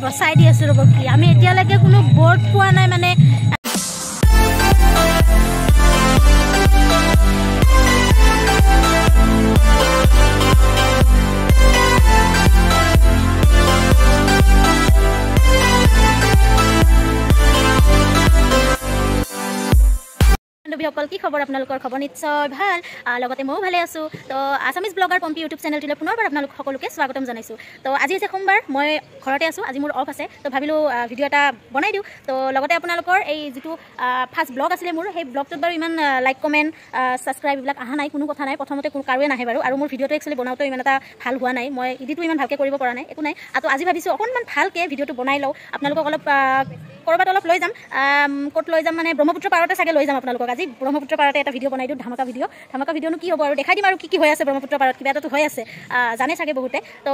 বসাই দি আছো ৰব কি আমি এতিয়ালৈকে কোনো বোৰ্ড পোৱা নাই মানে সকল কি খবৰ আপোনালোকৰ খবৰ নিশ্চয় ভাল লগতে ময়ো ভালে আছো তো আসামিজ ব্লগাৰ পম্পি ইউটিউব চেনেলটোলৈ পুনৰবাৰ আপোনালোক সকলোকে স্বাগতম জনাইছো তো আজি হৈছে সোমবাৰ মই ঘৰতে আছো আজি মোৰ অফ আছে তো ভাবিলো ভিডিঅ' এটা বনাই দিওঁ তো লগতে আপোনালোকৰ এই যেটো ফাৰ্ষ্ট ব্লগ আছিলে মোৰ সেই ব্লগটোত বাৰু ইমান লাইক কমেন্ট সাবস্ক্ৰাইব এইবিলাক আহা নাই কোনো কথা নাই প্ৰথমতে কোনো কাৰোৱে নাহে বাৰু আৰু মোৰ ভিডিঅ'টো একচুৱেলি বনাওঁতে ইমান এটা ভাল হোৱা নাই মই এডিটটো ইমান ভালকৈ কৰিব পৰা নাই একো নাই আৰু আজি ভাবিছো অকণমান ভালকৈ ভিডিঅ'টো বনাই লওঁ আপোনালোকক অলপ কৰবাত অলপ লৈ যাম ক'ত লৈ যাম মানে ব্ৰহ্মপুত্ৰ পাৰতে চাগে লৈ যাম আপোনালোকক আজি ব্ৰহ্মপুত্ৰ পাৰতে এটা ভিডিঅ' বনাই দিওঁ ধামাকা ভিডিঅ'নো কি হ'ব আৰু দেখাই দিম আৰু কি হৈ আছে ব্ৰহ্মপুত্ৰ পাৰত কিবা এটাতো হৈ আছে জানে চাগে বহুতে তো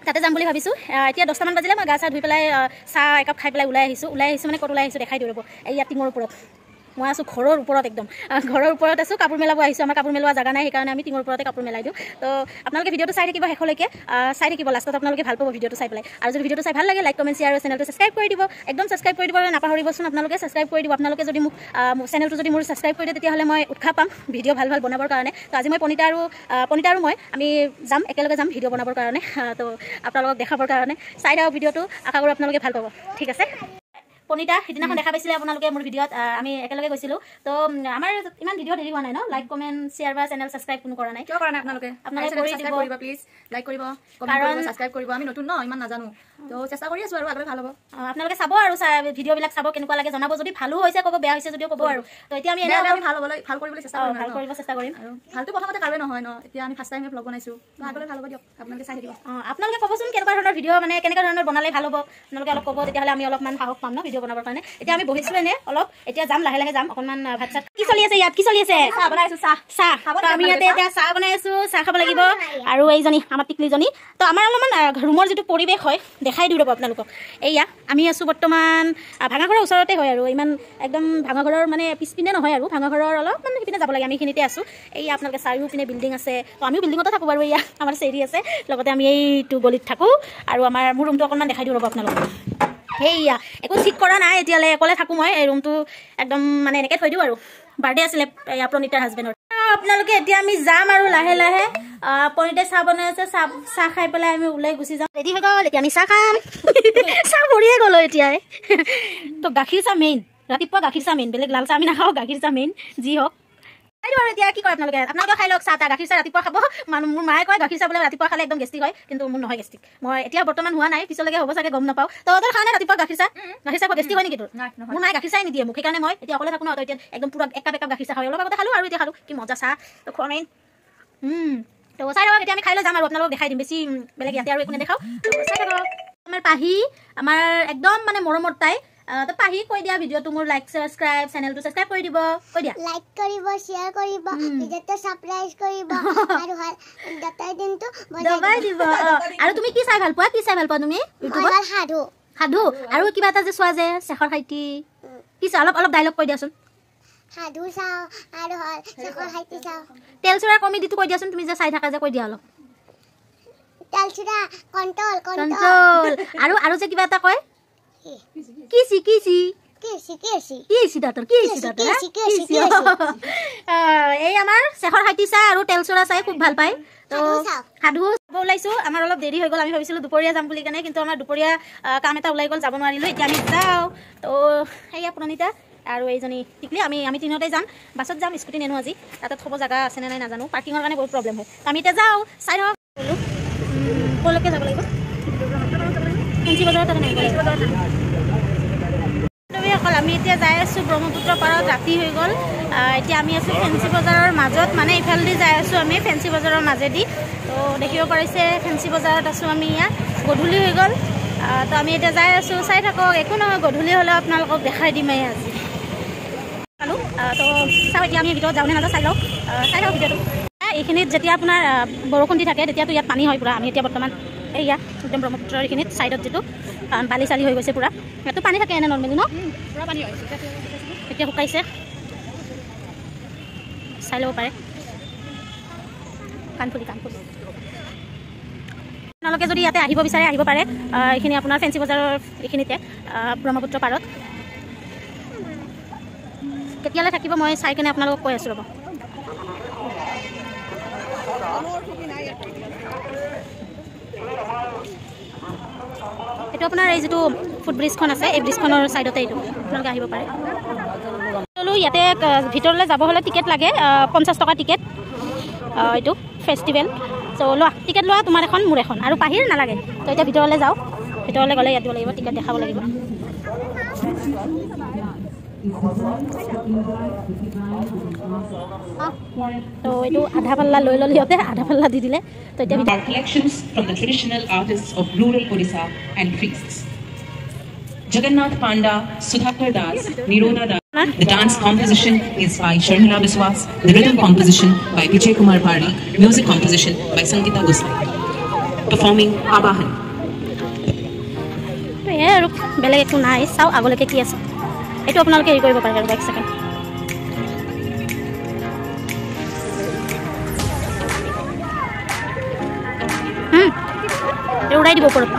তাতে যাম বুলি ভাবিছোঁ এতিয়া 10টামান বাজিলে মই গা চা ধুই পেলাই চাহ একাপ খাই পেলাই ওলাই আহিছোঁ মানে ক'ত ওলাই আহিছোঁ দেখাই দিওঁ ৰ'ব এই টিঙৰ ওপৰত মই আছোঁ ঘৰৰ ওপৰত একদম ঘৰৰ ওপৰত আছোঁ কাপোৰ মেলাব আহিছোঁ আমাৰ কাপোৰ মেলোৱা জাগা নাই সেইকাৰণে আমি টিঙৰ ওপৰতে কাপোৰ মেলাই দিওঁ তো আপোনালোকে ভিডিঅ'টো চাই থাকিব শেষলৈকে চাই থাকিব লাষ্টত আপোনালোকে ভাল পাব ভিডিঅ'টো চাই পেলাই আৰু যদি ভিডিঅ'টো চাই ভাল লাগে লাইক কমেণ্ট শ্বেয়াৰ আৰু চেনেলটো ছাবস্ক্ৰাইব কৰি দিব একদম ছাবস্ক্ৰাইব কৰি দিবলৈ নাপাহৰিবচোন আপোনালোকে ছাবস্ক্ৰাইব কৰি দিব আপোনালোকে যদি মোক চেনেলটো যদি মোৰ ছাবস্ক্ৰাইব কৰি দিয়ে তেতিয়াহ'লে মই উৎসাহ পাম ভিডিঅ' ভাল বনাবৰ কাৰণে তো আজি মই পনিতা আৰু মই আমি যাম একেলগে যাম ভিডিঅ' বনাবৰ কাৰণে তো আপোনালোকক দেখাবৰ কাৰণে চাই থাকক ভিডিঅ'টো আশা কৰোঁ আপোনালোকে ভাল পাব ঠিক আছে পনিতা সিদিনাখন দেখা পাইছিলে আপোনালোকে মোৰ ভিডিঅ'ত আমি একেলগে গৈছিলোঁ তো আমাৰ ইমান ভিডিঅ' হেৰি হোৱা নাই ন লাইক কমেণ্ট শ্বেয়াৰ বা চেনেল ছাবস্ক্ৰাইব কোনো কৰা নাই কিয় কৰা নাই আপোনালোকে কৰিব প্লিজ লাইক কৰিব কমেণ্ট কৰিব ছাবস্ক্ৰাইব কৰিব আমি নতুন ন ইমান নাজানো তো চেষ্টা কৰি আছোঁ আৰু আগলৈ ভাল হ'ব আপোনালোকে চাব আৰু ভিডিঅ'বিলাক চাব কেনেকুৱা লাগে জনাব যদি ভালো হৈছে ক'ব বেয়া হৈছে যদিও ক'ব আৰু তো এতিয়া আমি ভাল কৰিবলৈ চেষ্টা কৰিম আৰু ভালটো প্ৰথমতে কাৰোৱে নহয় ন এতিয়া আমি ফাৰ্ষ্ট টাইম ব্লগ বনাইছোঁ তো আগলৈ ভাল হ'ব দিয়ক আপোনালোকে চাই থাকিব আপোনালোকে ক'বচোন কেনেকুৱা ধৰণৰ ভিডিঅ' মানে কেনেকুৱা ধৰণৰ বনালে ভাল হ'ব আপোনালোকে অলপ ক'ব তেতিয়াহ'লে আমি অলপমান সাহস পাম ন ভিডিঅ' বনাবৰ কাৰণে এতিয়া আমি বহিছিলোঁ এনে অলপ এতিয়া যাম লাহে যাম অকণমান ভাত চাত কি চলি আছে ইয়াত কি চলি আছে চাহ বনাই আছোঁ চাহ আমি ইয়াতে এতিয়া চাহ বনাই আছোঁ চাহ খাব লাগিব আৰু এইজনী আমাৰ টিকলিজনী তো আমাৰ অলপমান ৰুমৰ যিটো পৰিৱেশ হয় দেখাই দিওঁ ৰ'ব আপোনালোকক এয়া আমি আছোঁ বৰ্তমান ভাঙাঘৰৰ ওচৰতে হয় আৰু ইমান একদম ভাঙাঘৰৰ মানে পিছপিনে নহয় আৰু ভাঙাঘৰৰ অলপমান সিপিনে যাব লাগে আমি এইখিনিতে আছোঁ এই আপোনালোকে চাৰিওপিনে বিল্ডিং আছে তো আমিও বিল্ডিঙতে থাকোঁ বাৰু এয়া আমাৰ চেৰি আছে লগতে আমি এইটো গলিত থাকোঁ আৰু মোৰ ৰুমটো অকণমান দেখাই দিওঁ ৰ'ব আপোনালোকক সেয়া একো ঠিক কৰা নাই এতিয়ালৈ অকলে থাকোঁ মই এই ৰুমটো একদম মানে এনেকৈ থৈ দিওঁ আৰু বাৰ্থডে আছিলে প্ৰণীতাৰ হাজবেণ্ডৰ আপোনালোকে এতিয়া আমি যাম আৰু লাহে পনিতাই চাহ বনাই আছে চাহ খাই পেলাই আমি ওলাই গুচি যাম ৰেডি হৈ গ'ল এতিয়া আমি চাহ খাম চাহ ভৰিয়ে গ'লো এতিয়াই তো গাখীৰ চাহ মেইন ৰাতিপুৱা গাখীৰ চাহ মেইন বেলেগ লাল চাহ আমি নাখাওঁ গাখীৰ চাহ মেইন যি হওক আৰু এতিয়া কি কৰে আপোনালোকে খাই লওক চাহ গাখীৰ চাহ ৰাতিপুৱা খাব মোৰ মায়ে কয় গাখীৰ চাহ বোলে ৰাতিপুৱা খালে একদম গেষ্টিক হয় কিন্তু মোৰ নহয় গেষ্টিক মই এতিয়া বৰ্তমান হোৱা নাই পিছলৈকে হ'ব চাগে গম নাপাওঁ তহঁতৰ খাওঁ নাই ৰাতিপুৱা গাখীৰ চাহ গেষ্টিক হয় নেকি তোৰ মোৰ মায়ে গাখীৰ চাহ নিদিয়ে মোক সেইকাৰণে মই এতিয়া অকলে থাকোঁ ন এতিয়া একদম পুৰা একাপ গাখীৰ চাহ হয় অলপ আগতে খালোঁ আৰু এতিয়া খালোঁ কি মজা চাহ তো খোৱা মেইন তো চাই থাকক এতিয়া আমি খাই লৈ যাম আৰু আপোনালোকক দেখাই দিম বেছি বেলেগ ইয়াতে আৰু একো নেদেখাওঁ চাই থাকক আমাৰ পাহি আমাৰ একদম মানে মৰমৰ তাই তো পাহি কৈ দিয়া ভিডিঅ'টো মোৰ লাইক সাবস্ক্ৰাইব চেনেলটো সাবস্ক্ৰাইব কৰি দিব কৈ দিয়া লাইক কৰিব শ্বেয়াৰ কৰিব ভিডিঅ'টো সাবস্ক্ৰাইব কৰিব আৰু দাতাই দিনটো দবাই দিব আৰু তুমি কি চাই ভাল পোৱা তুমি ইউটিউবত সাধু আৰু কিবা এটা যে চোৱা যে শেখৰ সাহিত্যী কি চোৱা অলপ ডাইলগ কৈ দিয়াচোন সাধু চাওঁ আৰু শেখৰ সাহিত্যী চাওঁ তেলচুৰাৰ কমেডিটো কৈ দিয়াচোন তুমি যে চাই থাকা যে কৈ দিয়া অলপ তেলচুৰা কণ্ট্ৰল আৰু যে কিবা এটা কয় এই আমাৰ শেখৰ সাহিত্যী চাই আৰু তেলচুৰা চাই খুব ভাল পায় তো সাধু চাব ওলাইছোঁ আমাৰ অলপ দেৰি হৈ গ'ল আমি ভাবিছিলোঁ দুপৰীয়া যাম বুলি কাৰণে কিন্তু আমাৰ দুপৰীয়া কাম এটা ওলাই গ'ল যাব নোৱাৰিলোঁ এতিয়া আমি যাওঁ তো সেয়া প্ৰণীতা আৰু এইজনী টিকলি আমি তিনিওটাই যাম বাছত যাম স্কুটি নেনো আজি তাতে থ'ব জেগা আছেনে নাই নাজানো পাৰ্কিঙৰ কাৰণে বহুত প্ৰব্লেম হয় আমি এতিয়া যাওঁ চাই থাকক ক'লৈকে যাব লাগিব ফেঞ্চি বজাৰত আমি এতিয়া যাই আছোঁ ব্ৰহ্মপুত্ৰ পাৰত ৰাতি হৈ গ'ল এতিয়া আমি আছোঁ ফেঞ্চি বজাৰৰ মাজত মানে ইফালেদি যাই আছোঁ আমি ফেঞ্চি বজাৰৰ মাজেদি তো দেখিব পাৰিছে ফেঞ্চি বজাৰত আছোঁ আমি ইয়াত গধূলি হৈ গ'ল তো আমি এতিয়া যাই আছোঁ চাই থাকক একো নহয় গধূলি হ'লেও আপোনালোকক দেখাই দিমেই আজি চালোঁ তো চাওঁ এতিয়া আমি ভিতৰত যাওঁ নে নাযাওঁ চাই লওক ভিডিঅ'টো এইখিনিত যেতিয়া আপোনাৰ বৰষুণ দি থাকে তেতিয়াতো ইয়াত পানী হয় পূৰা আমি এতিয়া বৰ্তমান এইয়া একদম ব্ৰহ্মপুত্ৰৰ এইখিনিত চাইডত যিটো বালি চালি হৈ গৈছে পূৰা ইয়াতো পানী থাকে এনে নৰ্মেলি ন পূৰা পানী হয় এতিয়া শুকাইছে চাই ল'ব পাৰে কাণফুলি আপোনালোকে যদি ইয়াতে আহিব বিচাৰে আহিব পাৰে এইখিনি আপোনাৰ ফেঞ্চি বজাৰৰ এইখিনিতে ব্ৰহ্মপুত্ৰ পাৰত কেতিয়ালৈ থাকিব মই চাই কিনে আপোনালোকক কৈ আছোঁ ৰ'ব এইটো আপোনাৰ এই যিটো ফুটব্ৰিজখন আছে এই ব্ৰিজখনৰ ছাইডতে এইটো আপোনালোকে আহিব পাৰে ইয়াতে ভিতৰলৈ যাব হ'লে টিকেট লাগে 50 টকা টিকেট এইটো ফেষ্টিভেল চ' লোৱা টিকেট লোৱা তোমাৰ এখন মোৰ এখন আৰু বাহিৰ নালাগে তো এতিয়া ভিতৰলৈ যাওঁ ভিতৰলৈ গ'লে ইয়াত দিব লাগিব টিকেট দেখাব লাগিব তো এইটো আধা পাল্লা লৈ ল'লে সিহঁতে আধা পাল্লা দি দিলে তো এতিয়া collections from the traditional artists of rural Odisha and priests. Jagannath Panda, Sudhakar Das, Niroda Das. The dance composition is by Sharmila Biswas. The rhythm composition by Vijay Kumar Pari. Music composition by Sangeeta Goswami. Performing Abahan. আৰু বেলেগ একো নাই চাওঁ আগলৈকে কি আছে এইটো আপোনালোকে হেৰি কৰিব পাৰে আৰু এক ছেকেণ্ড উৰাই দিব ওপৰত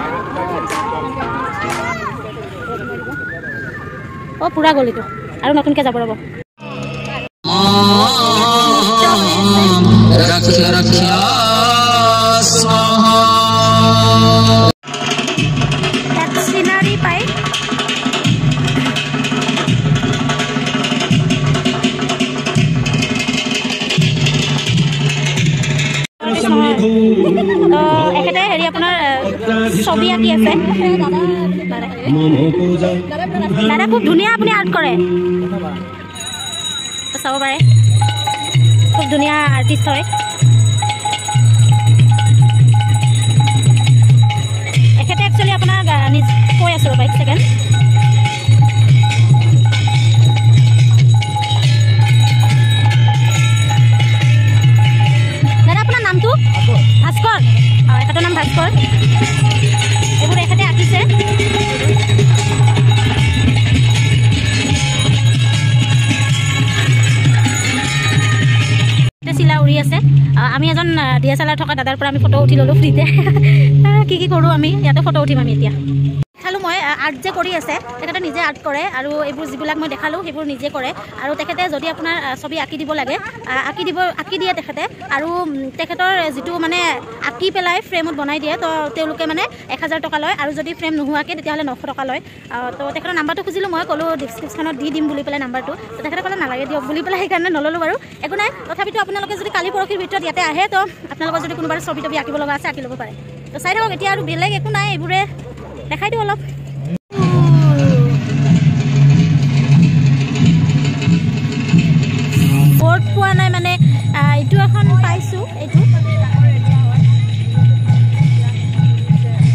অঁ পুৰা গলিটো আৰু নতুনকৈ যাব ৰ'ব চিনাৰী পাই এখেতে হেৰি আপোনাৰ ছবি আঁকি আছে দাদা খুব ধুনীয়া আপুনি আৰ্ট কৰে চাব পাৰে খুব ধুনীয়া আৰ্টিষ্ট হয় এখেতে একচুৱেলি আপোনাৰ কৈ আছোঁ ৰ'বা এক ছেকেণ্ড দাদা আপোনাৰ নামটো ভাস্কৰ এখেতৰ নাম ভাস্কৰ এইবোৰ এখেতে আঁকিছে চিলা উৰি আছে আমি এজন DSLR থকা দাদাৰ পৰা আমি ফটো উঠি ল'লোঁ ফ্ৰীতে কি কৰোঁ আমি ইয়াতে ফটো উঠিম আমি এতিয়া দেখালোঁ মই আৰ্ট যে কৰি আছে তেখেতে নিজে আৰ্ট কৰে আৰু এইবোৰ যিবিলাক মই দেখালোঁ সেইবোৰ নিজে কৰে আৰু তেখেতে যদি আপোনাৰ ছবি আঁকি দিব লাগে আঁকি দিয়ে তেখেতে আৰু তেখেতৰ যিটো মানে আঁকি পেলাই ফ্ৰেমত বনাই দিয়ে তো তেওঁলোকে মানে 1000 টকা লয় আৰু যদি ফ্ৰেম নোহোৱাকৈ তেতিয়াহ'লে 900 টকা লয় তো তেখেতৰ নাম্বাৰটো খুজিলোঁ মই ক'লোঁ ডিছক্ৰিপশ্যনত দি দিম বুলি পেলাই নাম্বাৰটো তো তেখেতে ক'লে নালাগে দিয়ক বুলি পেলাই সেইকাৰণে নল'লোঁ বাৰু একো নাই তথাপিতো আপোনালোকে যদি কালি পৰহিৰ ভিতৰত ইয়াতে আহে তো আপোনালোকৰ যদি কোনোবা ছবি তবি আঁকিব লগা আছে আঁকি ল'ব পাৰে তো চাই থাকক এতিয়া আৰু বেলেগ একো নাই এইবোৰে দেখাই দিওঁ অলপ বৰ্ড পোৱা নাই মানে এইটো এখন পাইছোঁ এইটো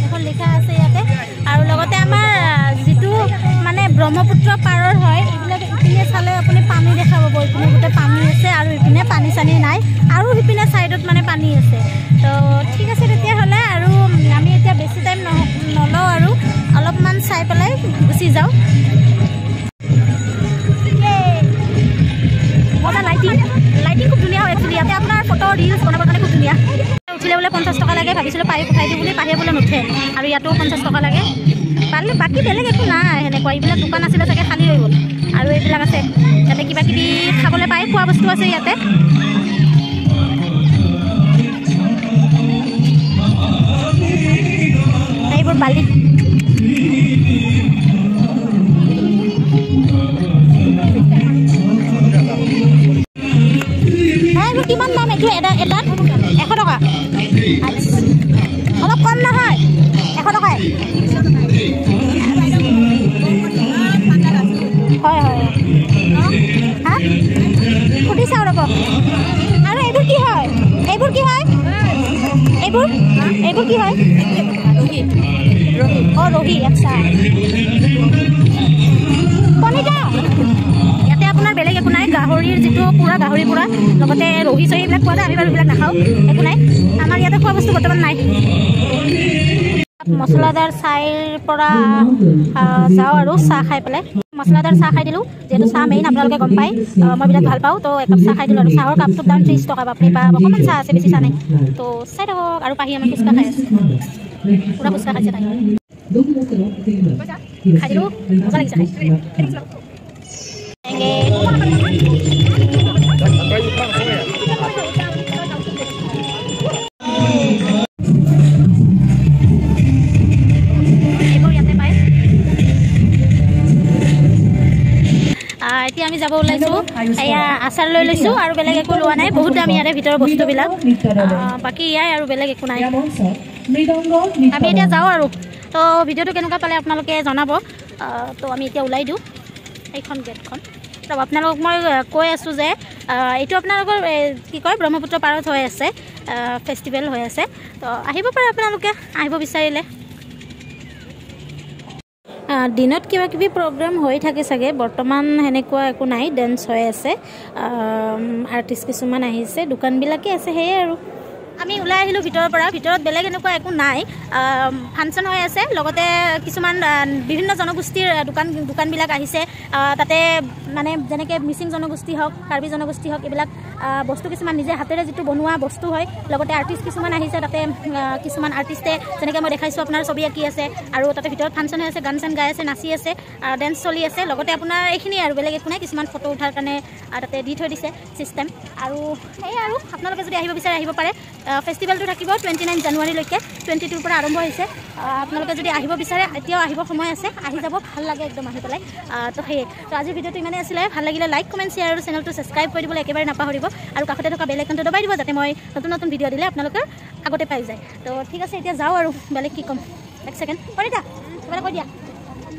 এখন লিখা আছে ইয়াতে আৰু লগতে আমাৰ যিটো মানে ব্ৰহ্মপুত্ৰ পাৰৰ হয় এইবিলাক ইপিনে চালে আপুনি পানী দেখা পাব ইপিনে গোটেই পানী আছে আৰু ইপিনে পানী চানী নাই আৰু সিপিনে ছাইডত মানে পানী আছে তো ঠিক আছে তেতিয়াহ'লে আৰু আমি এতিয়া বেছি টাইম নলওঁ আৰু অলপমান চাই পেলাই গুচি যাওঁ মজা লাইটিং খুব ধুনীয়া হয় একচুৱেলি ইয়াতে আপোনাৰ ফটো ৰিলছ বনাবৰ কাৰণে খুব ধুনীয়া উঠিলে বোলে 50 টকা লাগে ভাবিছিলোঁ পাৰি পঠাই দিওঁ বুলি পাহিয়ে বোলে নুঠে আৰু ইয়াতো 50 টকা লাগে পাৰিলে বাকী বেলেগ একো নাই সেনেকুৱা এইবিলাক দোকান আছিলে চাগে খালী হৈ গ'ল আৰু এইবিলাক আছে ইয়াতে কিবা কিবি খাবলৈ পায় খোৱা বস্তু আছে ইয়াতে এইবোৰ বালি এইবোৰ কিমান দাম এইটো এটাত 100 টকা অলপ কম নহয় 100 টকাই হয় হয় হা সুধি চাওঁ ৰ'ব আৰু এইবোৰ কি হয় এইবোৰ কি হয় অঁ ৰহি আচ্ছা কণিকা ইয়াতে আপোনাৰ বেলেগ একো নাই গাহৰিৰ যিটো পুৰা গাহৰি পুৰা লগতে ৰহি চহি এইবিলাক পোৱা যায় আমি বাৰু এইবিলাক নাখাওঁ একো নাই আমাৰ ইয়াতে খোৱা বস্তু বৰ্তমান নাই মছলাদাৰ চাইৰ পৰা যাওঁ আৰু চাহ খাই পেলাই মছলাদাৰ চাহ খাই দিলোঁ যিহেতু চাহ মেইন আপোনালোকে গম পায় মই বিৰাট ভাল পাওঁ তো একাপ চাহ খাই দিলোঁ আৰু চাহৰ কাপটোৰ দাম 30 টকা বাপৰে বাপ অকণমান চাহ আছে বেছি চাহ নাই তো চাই থাকক আৰু পাহি আমাৰ ফুচকা খাই আছে পুৰা ফুচকা খাইছে তাই খাই দিলোঁ মজা লাগিছে এতিয়া আমি যাব ওলাইছোঁ এয়া আচাৰ লৈ লৈছোঁ আৰু বেলেগ একো লোৱা নাই বহুত দাম ইয়াৰে ভিতৰৰ বস্তুবিলাক বাকী ইয়াই আৰু বেলেগ একো নাই আমি এতিয়া যাওঁ আৰু তো ভিডিঅ'টো কেনেকুৱা পালে আপোনালোকে জনাব তো আমি এতিয়া ওলাই দিওঁ এইখন গেটখন তো আপোনালোকক মই কৈ আছোঁ যে এইটো আপোনালোকৰ কি কয় ব্ৰহ্মপুত্ৰ পাৰত হৈ আছে ফেষ্টিভেল হৈ আছে তো আহিব পাৰে আপোনালোকে আহিব বিচাৰিলে দিনত কিবা কিবি প্ৰগ্ৰাম হৈ থাকে চাগে বৰ্তমান সেনেকুৱা একো নাই ডেন্স হৈ আছে আৰ্টিষ্ট কিছুমান আহিছে দোকানবিলাকে আছে সেয়ে আৰু আমি ওলাই আহিলোঁ ভিতৰৰ পৰা ভিতৰত বেলেগ এনেকুৱা একো নাই ফাংচন হৈ আছে লগতে কিছুমান বিভিন্ন জনগোষ্ঠীৰ দোকানবিলাক আহিছে তাতে মানে যেনেকৈ মিচিং জনগোষ্ঠী হওক কাৰ্বি জনগোষ্ঠী হওক এইবিলাক বস্তু কিছুমান নিজে হাতেৰে যিটো বনোৱা বস্তু হয় লগতে আৰ্টিষ্ট কিছুমান আহিছে তাতে কিছুমান আৰ্টিষ্টে যেনেকৈ মই দেখাইছোঁ আপোনাৰ ছবি আঁকি আছে আৰু তাতে ভিতৰত ফাংচন হৈ আছে গান চান গাই আছে নাচি আছে ডেন্স চলি আছে লগতে আপোনাৰ এইখিনি আৰু বেলেগ একো নাই কিছুমান ফটো উঠাৰ কাৰণে তাতে দি থৈ দিছে ছিষ্টেম আৰু সেয়ে আৰু আপোনালোকে যদি আহিব বিচাৰে আহিব পাৰে ফেষ্টিভেলটো থাকিব 29 জানুৱাৰীলৈকে 22ৰ পৰা আৰম্ভ হৈছে আপোনালোকে যদি আহিব বিচাৰে এতিয়াও আহিব সময় আছে আহি যাব ভাল লাগে একদম আহি পেলাই তো সেয়ে তো আজিৰ ভিডিঅ'টো ইমানেই আছিলে ভাল লাগিলে লাইক কমেণ্ট শ্বেয়াৰ আৰু চেনেলটো ছাবস্ক্ৰাইব কৰি দিবলৈ একেবাৰে নাপাহৰিব আৰু কাষতে থকা বেল আইকনটো দবাই দিব যাতে মই নতুন নতুন ভিডিঅ' দিলে আপোনালোকে আগতে পাই যায় তো ঠিক আছে এতিয়া যাওঁ আৰু বেলেগ কি ক'ম এক ছেকেণ্ড কৰিতা তোমালোকে কৈ দিয়া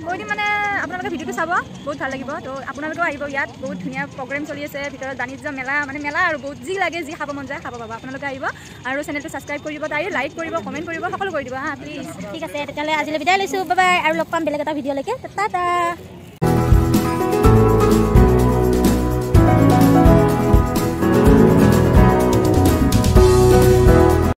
কৈ দিম মানে আপোনালোকে ভিডিঅ'টো চাব বহুত ভাল লাগিব তো আপোনালোকেও আহিব ইয়াত বহুত ধুনীয়া প্ৰগ্ৰেম চলি আছে ভিতৰত বাণিজ্য মেলা মানে মেলা আৰু বহুত যি লাগে যি খাব মন যায় খাব পাব আপোনালোকে আহিব আৰু চেনেলটো ছাবস্ক্ৰাইব কৰিব তাই লাইক কৰিব কমেণ্ট কৰিব সকলো কৰি দিব হা প্লিজ ঠিক আছে তেতিয়াহ'লে আজিলৈ বিদায় লৈছোঁ বাই বাই আৰু লগ পাম বেলেগ এটা ভিডিঅ'লৈকে টাটা